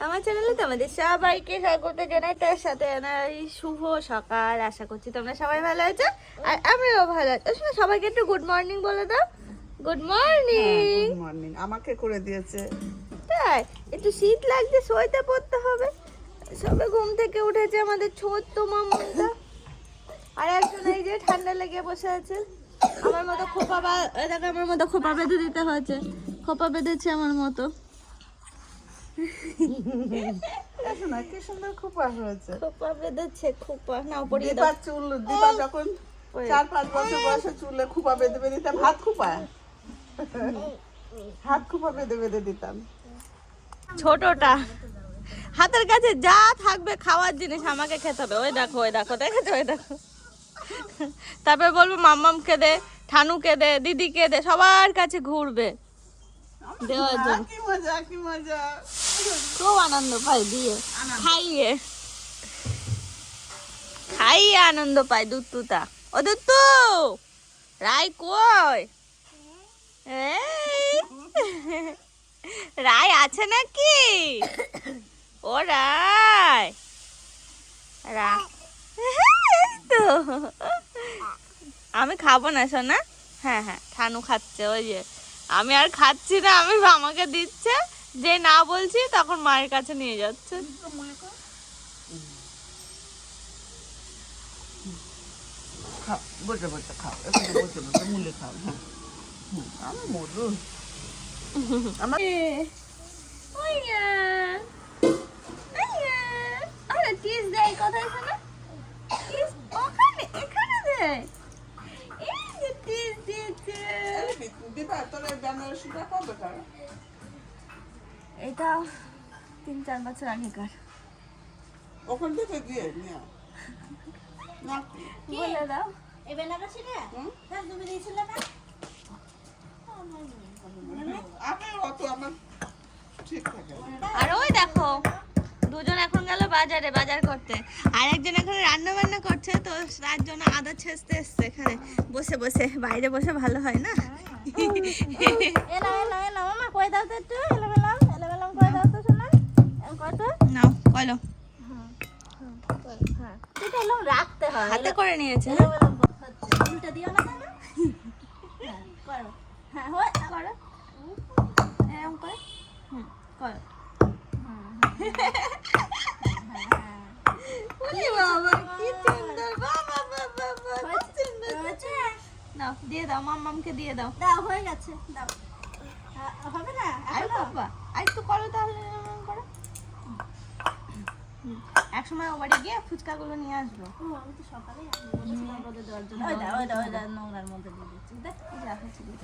আমার চ্যানেলে তোমাদের সবাইকে স্বাগত জানাই, তার সাথে জানাই শুভ সকাল। আশা করছি তোমরা সবাই ভালো আছো আর আমরাও ভালো আছি। শোনো, সবাইকে একটু গুড মর্নিং বলে দাও। Good morning. গুড মর্নিং আমাকে করে দিয়েছে। তাই একটু শীত লাগছে, সোয়েটার পরতে হবে। সবে ঘুম থেকে উঠেছে আমাদের ছোট্ট মামুনটা, আর একজন এই যে ঠান্ডা লেগে বসে আছে। আমার মতো খোপা দেখো, আমার মতো খোপা বেঁধে দিতে হয়েছে। খোপা বেঁধেছে আমার মতো। শোনা কি সুন্দর খোপা হয়েছে। খোপা বেঁধেছে, খোপা নাও পরিয়ে দাও। দীপার চুল, দীপা যখন 4-5 বছর বয়সে চুলে খোপা বেঁধে বেঁধে দিতাম, হাত খোপা বেঁধে বেঁধে দিতাম। ছোটটা হাতের কাছে যা থাকবে খাওয়ার জিনিস আমাকে খেতে হবে। ওই দেখো, ওই দেখো, দেখেছো, ওই দেখো। তারপর বলবো মাম্মামকে দে, ঠানুকে দে, দিদিকে দে, সবার কাছে ঘুরবে দেওয়ার জন্য। কি মজা, কি মজা। খুব আনন্দ পাই দিয়ে খাইয়ে খাইয়ে আনন্দ পাই। দুত্তুটা, ও দুত্তু, রাই কই? এই, রাই আছে নাকি? ও রাই, তো আমি খাবো না সোনা। হ্যাঁ হ্যাঁ, ঠানু খাচ্ছে। ওই যে আমি আর খাচ্ছি না, আমি আমাকে দিচ্ছে, যে না বলছি তখন মায়ের কাছে নিয়ে যাচ্ছে। খাও, বসে বসে খাও, এখানে বসে বসে মুলে খাও। হ্যাঁ, আমি মরু আমার আরে টিস দেয় কোথায় শোনা? টিস ওখানে, এখানে দেয়। এই যে টিস দিয়েছে। দীপা তোর বেনারসিটা কবে কর? এটা 3-4 বছর আগেকার। ওখান থেকে গিয়ে নিয়ে না বলে দাও। এই বেনারসিটা হ্যাঁ তুমি দিয়েছিলে না? আমি অত আমার ঠিক থাকে। আর ওই দেখো, দুজন এখন গেল বাজারে বাজার করতে, আর একজন এখন রান্না বান্না করছে। তো তার জন্য আদা ছেঁচতে এসছে এখানে বসে বসে। বাইরে বসে ভালো হয় না। এলা এলা এলা মামা কই দাও তো একটু, এলা বেলাম কই দাও তো শোনা, কই তো নাও কলো, হ্যাঁ এটা এলাম রাখতে হয়, হাতে করে নিয়েছে। এলা বেলাম হচ্ছে উল্টা দিও না কেন? হ্যাঁ করো, হ্যাঁ হয় করো, এরকম করে করো। ওরে বাবা কি সুন্দর, বাবা বাবা বাবা কি সুন্দর। হয়েছে? নাও দিয়ে দাও, মাম্মামকে দিয়ে দাও। দাও হয়ে গেছে দাও। হবে না আর এখনো? বাবা আর একটু করো তাহলে, এরকম করো। এক সময় ও বাড়ি গিয়ে ফুচকাগুলো নিয়ে আসবো। ও, আমি তো সকালেই বলেছিলাম রোদে দেওয়ার জন্য। ওই দাও ওই দাও ওই দাও, নোংরার মধ্যে দিয়ে দিচ্ছি দেখ। যা হয়েছে দিয়ে দাও,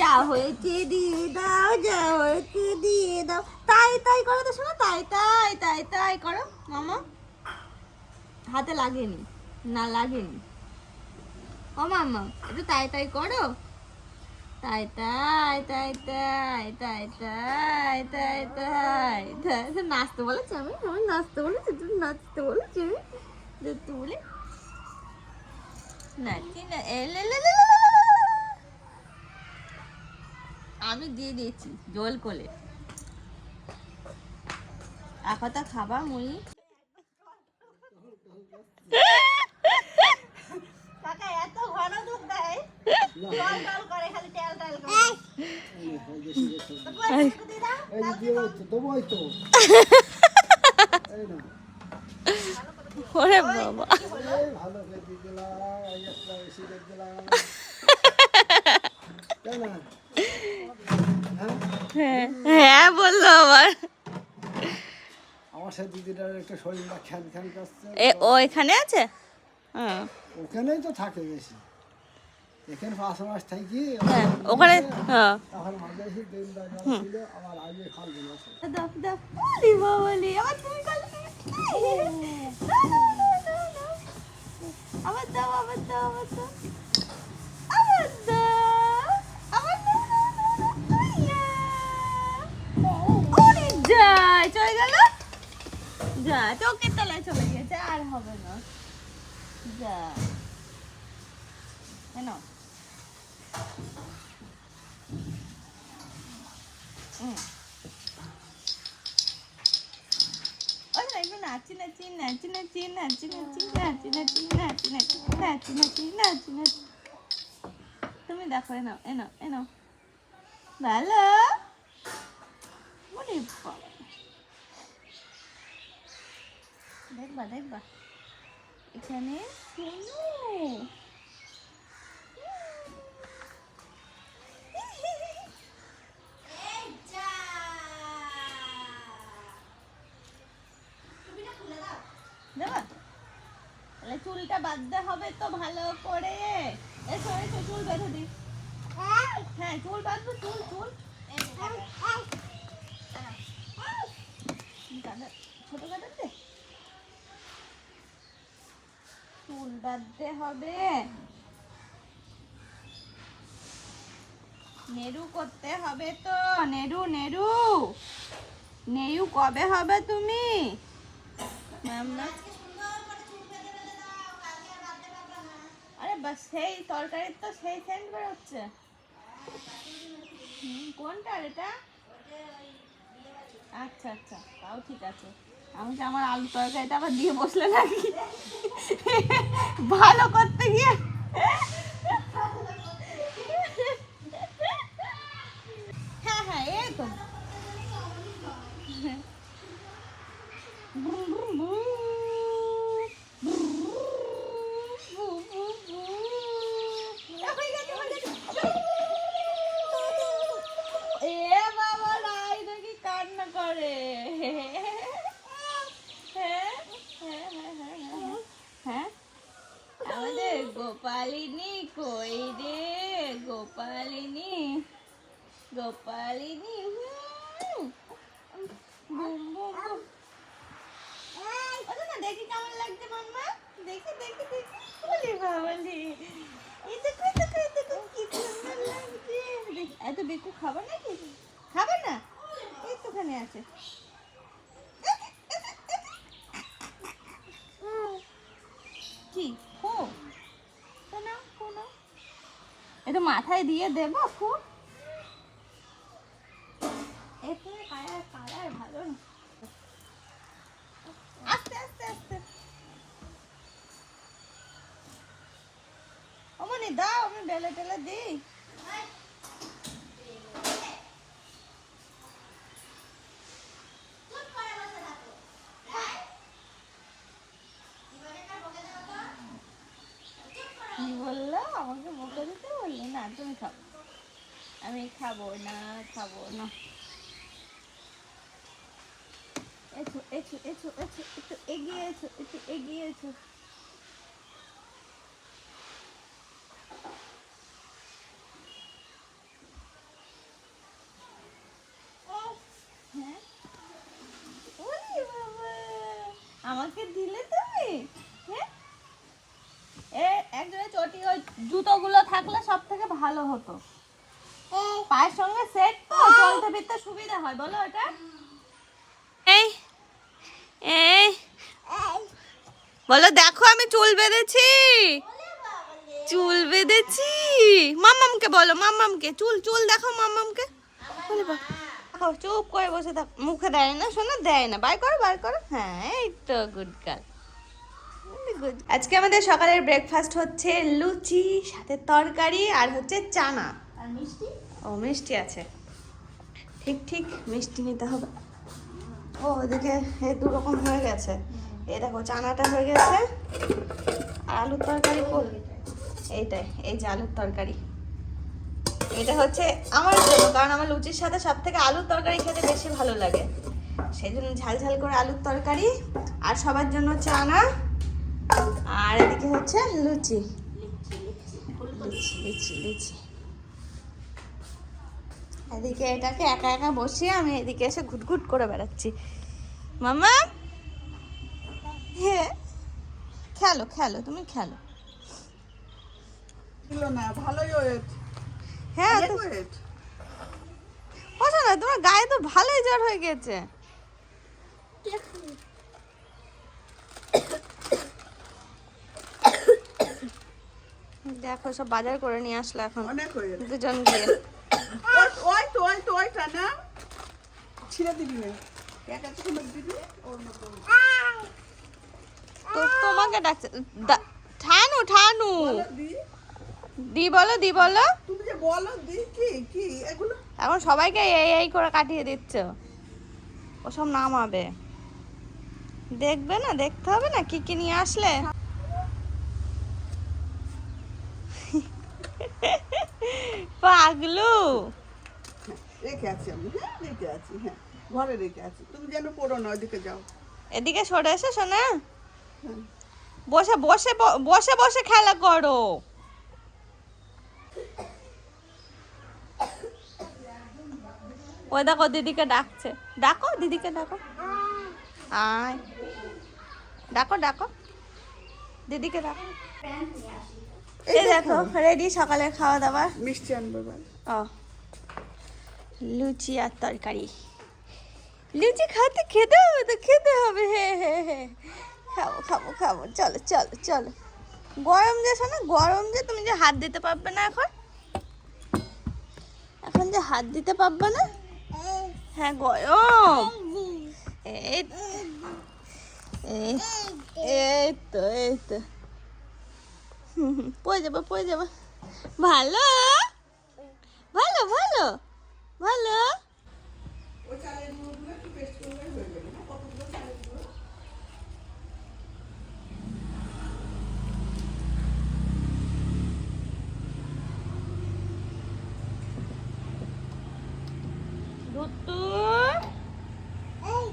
যা হয়েছে দিয়ে দাও, যা হয়েছে দিয়ে দাও। তাই তাই করো তো শোনো, তাই তাই তাই তাই করো। মামা হাতে লাগেনি, না লাগেনি। ও মামা একটু তাই তাই করো। তাই তাই তাই তাই তাই তাই তাই তাই তাই। নাচতে বলেছি আমি, নাচতে বলেছি, তুমি নাচতে বলেছি আমি, তুলে নাচি না। আমি দিয়ে দিয়েছি জল কোলে। আপাতা খাবা মুড়ি। কাকা এত ঘন দুধ দেয়, টল টল করে খালি টেল টেল করে। তো কই একটু দিয়ে দাও। ওরে বাবা, হ্যাঁ হ্যাঁ বললো আবার। আমার সাথে দিদিটার একটা শরীরটা খ্যান খ্যান করছে। ও এখানে আছে? হ্যাঁ ওখানেই তো থাকে বেশি, এখানে 5 মাস থাকি। হ্যাঁ ওখানে। হ্যাঁ তখন মাঝে এসে দিন ছিল, আমার আগে ফাল্গুন মাসে। দাও দাও। আরে বাবালি, আবার তুমি করলে। আবার দাও, আবার দাও, আবার দাও, আবার দাও, আবার দাও। যায় চলে গেল, যা চোখের তলায় চলে গেছে, আর হবে না। যা কেন নাচি নাচি নাচি নাচি নাচি নাচি নাচি নাচি নাচি নাচি নাচি নাচি নাচি নাচি। তুমি দেখো এনো এনো এনো ভালো ওরে বাবা। দেখবা দেখবা এখানে সোনু দেবা তাহলে চুলটা বাঁধতে হবে তো ভালো করে। এসো এসো চুল বেঁধে দি। হ্যাঁ চুল বাঁধবো চুল চুল ছোট কাটাতে চুল বাঁধতে হবে। নেরু করতে হবে তো নেরু নেরু নেরু কবে হবে তুমি মামা? আরে বাস সেই তরকারির তো সেই সেন্ট বেরোচ্ছে। কোনটা এটা? আচ্ছা আচ্ছা তাও ঠিক আছে। আমি তো আমার আলু তরকারিটা আবার দিয়ে বসলে নাকি ভালো করতে গিয়ে। হ্যাঁ হ্যাঁ এই তো গোপালিনী কই রে গোপালিনী গোপালিনী না দেখি কেমন লাগছে মাম্মা দেখি দেখি দেখি বলি বাবালি এই দেখো দেখো দেখো কি সুন্দর লাগছে। এত বেকু খাবে নাকি খাবে না একটুখানি আছে। কি ও না কোনো এটা মাথায় দিয়ে দেবো ফুল এখানে কালার কালার ভালো না। আস্তে আস্তে আস্তে অমনি দাও আমি বেলে টেলে দিই। কি বললো আমাকে বকে দিতে বললি? না তুমি খাবো আমি খাবো না খাবো না। এসো এসো এসো এসো একটু এগিয়ে এসো একটু এগিয়ে এসো। হ্যাঁ ওরে বাবা আমাকে দিলে তুমি? হ্যাঁ একজনের চটি ওই জুতোগুলো থাকলে সব থেকে ভালো হতো। পায়ের সঙ্গে সেট তো চলতে ফিরতে সুবিধা হয় বলো এটা। এই এই বলো দেখো আমি চুল বেঁধেছি চুল বেঁধেছি। মাম্মামকে বলো মাম্মামকে চুল চুল দেখো মাম্মামকে। চুপ করে বসে থাক মুখে দেয় না শোনো দেয় না বার করো বার করো। হ্যাঁ এই তো গুড গার্ল। আজকে আমাদের সকালের ব্রেকফাস্ট হচ্ছে লুচি সাথে তরকারি আর হচ্ছে চানা আর মিষ্টি ও মিষ্টি আছে ঠিক ঠিক মিষ্টি নিতে হবে। ও ওদিকে দু রকম হয়ে গেছে। এই দেখো চানাটা হয়ে গেছে আর আলুর তরকারি এইটাই এই যে আলুর তরকারি এটা হচ্ছে আমার জন্য কারণ আমার লুচির সাথে সব থেকে আলুর তরকারি খেতে বেশি ভালো লাগে সেই জন্য ঝাল ঝাল করে আলুর তরকারি আর সবার জন্য চানা আর এদিকে হচ্ছে লুচি লুচি লুচি লুচি। এদিকে এটাকে একা একা বসিয়ে আমি এদিকে এসে ঘুটঘুট করে বেড়াচ্ছি। মামা হ্যাঁ খেলো খেলো তুমি খেলো। না ভালোই ওয়েট হ্যাঁ বসো না তোমার গায়ে তো ভালোই জ্বর হয়ে গেছে। দেখো সব বাজার করে নিয়ে আসলো এখন অনেক হয়ে দুজন গিয়ে। ওই তো ওইটা না ছিঁড়ে দিবি না ক্যাকা তোমার দিদি ওর মতো তো তোমাকে ডাকছে ঠানু ঠানু বলো দি, দি বলো দি বলো। তুমি যে বলো দি কি কি এগুলো এখন সবাইকে এই এই করে কাটিয়ে দিচ্ছ, ওসব নামাবে, দেখবে না, দেখতে হবে না কি কি নিয়ে আসলে। পাগলু রেখে আছি আমি, হ্যাঁ রেখে আছি, হ্যাঁ ঘরে রেখে আছি, তুমি যেন পড়ো না ওইদিকে যাও। এদিকে সরে এসো শোনা, হ্যাঁ বসে বসে বসে বসে খেলা করো। ওই দেখো দিদিকে ডাকছে, ডাকো দিদিকে ডাকো, আয় ডাকো ডাকো দিদিকে ডাকো। এই দেখো রেডি সকালের খাওয়া দাওয়া। মিষ্টি আনবো এবার। ও লুচি আর তরকারি, লুচি খেতে হবে তো খেতে হবে, হে হে হে খাবো খাবো খাবো, চলো চলো চলো। গরম যে শোনো, গরম যে, তুমি যে হাত দিতে পারবে না এখন, এখন যে হাত দিতে পারবে না, হ্যাঁ গরম। এই এই তো এই তো পড়ে যাবো পড়ে যাবো। ভালো ভালো ভালো ভালো। ওই চালের গুঁড়োগুলো একটু পেস্ট করলে হয়ে যাবে না, কতগুলো চালের গুঁড়ো। দুটু হ্যাঁ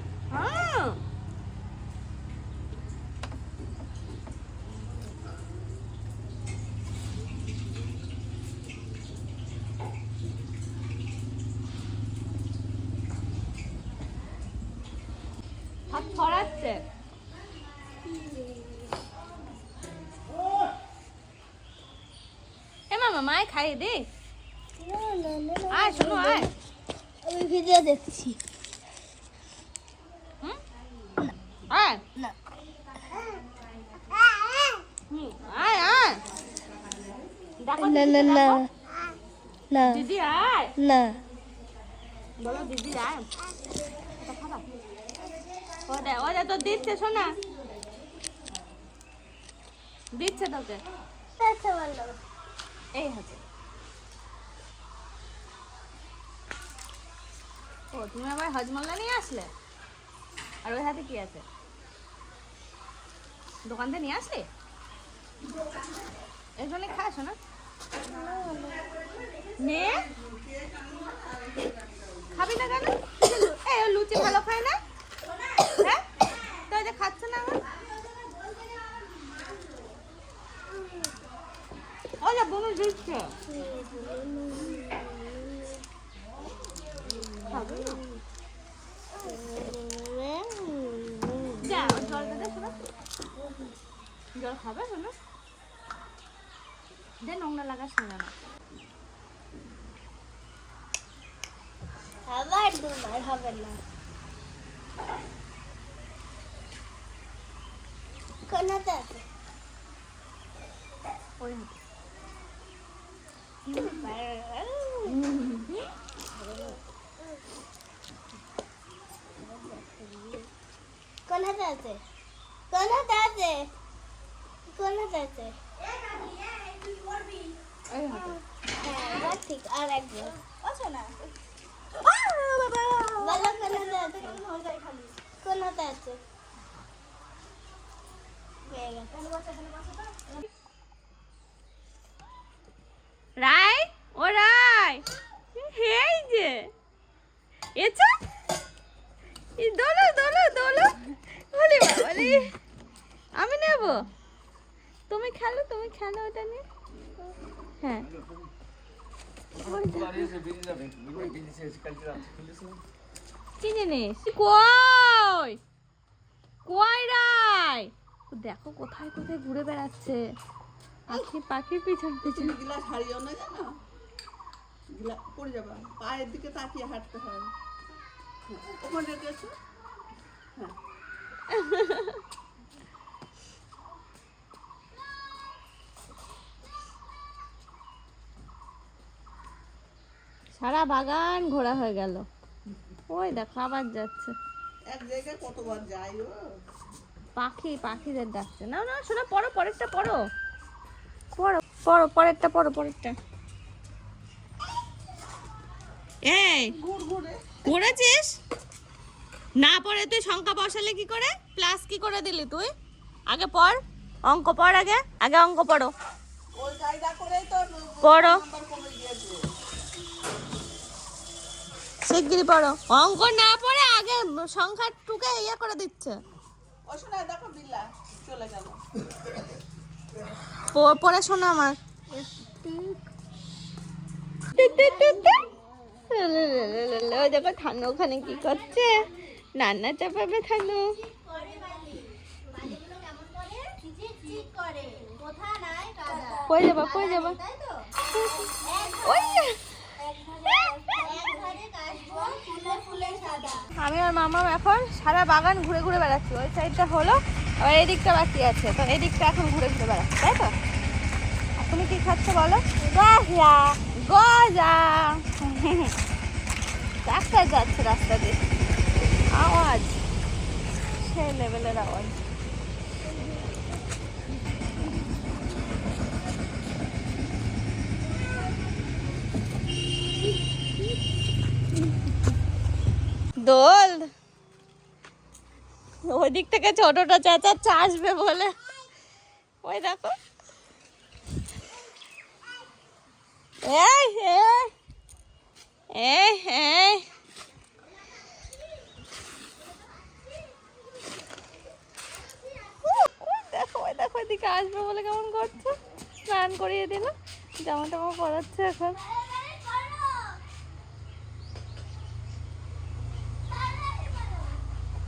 হাত ছড়াচ্ছে। এ মামা মায় খাইয়ে দে, আয় শোনো আয়। আমি ভিডিও দেখছি। আয় না আয় আয় ডাকো না না না না দিদি আয়, না বলো দিদি আয়। ওটা তো দিচ্ছে শোনা, দিচ্ছে তোকে এই হাতে। ও তুমি আবার হজমোল্লা নিয়ে আসলে, আর ওই হাতে কি আছে, দোকান থেকে নিয়ে আসলে, এই জন্য খাস না নে, খাবি না কেন? এই ও লুচি ভালো খায় না, হ্যাঁ তো যে খাচ্ছে না এখন, ও যা বমি দিচ্ছে, খাবে না? যা ওর জলটা দে শোনা, জল খাবে শোনা, দে নোংরা লাগাস না না। আবার দুবার হবে না। কোনটা আছে? ওই হাতে কোনটা আছে? কোনটা আছে? কোনটা আছে? ওই হাতে হ্যাঁ ঠিক, আর একবার আছে না। বলো কোনটা আছে? কোনটা আছে? পেয়ে গেছে। রাই ও রাই, এই যে এছো, এই দোলো দোলো দোলো, বলি বলি আমি নেব, তুমি খেলো ওটা নিয়ে, হ্যাঁ কি জিনিস, কই কই রাই, ও দেখো কোথায় কোথায় ঘুরে বেড়াচ্ছে, পাখির পিছন পিছন। তুমি গিলাস হারিও না জানো, গিলাস পড়ে যাবে, পায়ের দিকে তাকিয়ে হাঁটতে হয়। হ্যাঁ, ওখানে রেখেছো, হ্যাঁ সারা বাগান ঘোরা হয়ে গেল, ওই দেখো আবার যাচ্ছে। এক জায়গায় কতবার যাই ও। পাখিদের ডাকছে। না না শোনো, পড়ো পরেরটা, পড়ো পড়ো পড়ো পরেরটা, পড়ো পরেরটা। এই পড়েছিস? না পড়ে তুই সংখ্যা বসালে কি করে? প্লাস কি করে দিলি তুই? আগে পড়, অঙ্ক পড়, আগে অঙ্ক পড়ো। ওই কায়দা করেই তো পড়ো, নাম্বার কমে গিয়েছে। শিগগিরই পড়ো। অঙ্ক না পড়ে আগে সংখ্যা টুকে ইয়ে করে দিচ্ছে। ও শোনা দেখো বিল্লা চলে গেল। পড়ে শোনো আমার। ওই দেখো থানু ওখানে কি করছে, রান্না চাপাবে থানু। বালিগুলো কেমন করে চিক করে, কোথা নাই কাদা। কই যাবা, কই যাবা? তাই তো ওই যে। একধারে কাশবন ফুলে ফুলে সাদা। আমি আর মামা এখন সারা বাগান ঘুরে ঘুরে বেড়াচ্ছি। ওই সাইডটা হলো, আবার এই দিকটা বাকি আছে, তো এই দিকটা এখন ঘুরে ঘুরে বেড়াচ্ছি, তাই তো? আর তুমি কি খাচ্ছ বলো? গজা। গজা। ডাক্তার যাচ্ছে রাস্তা দিয়ে, আওয়াজ সেই লেভেলের আওয়াজ। দোল ওই দিক থেকে ছোটটা চেঁচাচ্ছে আসবে বলে। ওই দেখো, এই এই এই এই দেখো, ওই দেখো, ওইদিকে আসবে বলে কেমন করছে। স্নান করিয়ে দিল, জামা টামা পরাচ্ছে এখন।